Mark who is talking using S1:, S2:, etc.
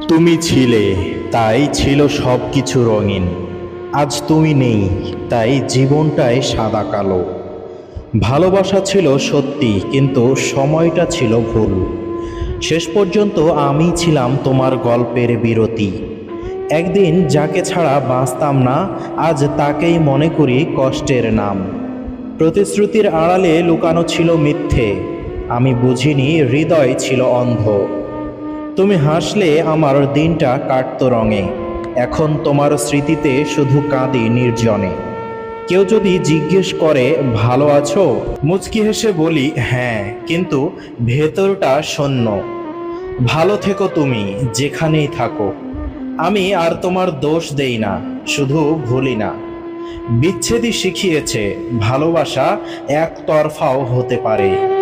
S1: তুমি ছিলে, তাই ছিল সব কিছু রঙিন। আজ তুমি নেই, তাই জীবনটাই সাদা কালো। ভালোবাসা ছিল সত্যি, কিন্তু সময়টা ছিল ভুল। শেষ পর্যন্ত আমি ছিলাম তোমার গল্পের বিরতি। একদিন যাকে ছাড়া বাঁচতাম না, আজ তাকেই মনে করি কষ্টের নাম। প্রতিশ্রুতির আড়ালে লুকানো ছিল মিথ্যে। আমি বুঝিনি হৃদয় ছিল অন্ধ। তুমি হাসলে আমার দিনটা কাটতো রঙে। এখন তোমার স্মৃতিতে শুধু কাঁদি নির্জনে। কেউ যদি জিজ্ঞেস করে ভালো আছো, মুচকি হেসে বলি হ্যাঁ, কিন্তু ভেতরটা শূন্য। ভালো থেকো তুমি, যেখানেই থাকো। আমি আর তোমার দোষ দেই না, শুধু ভুলি না। বিচ্ছেদই শিখিয়েছে ভালোবাসা একতরফাও হতে পারে।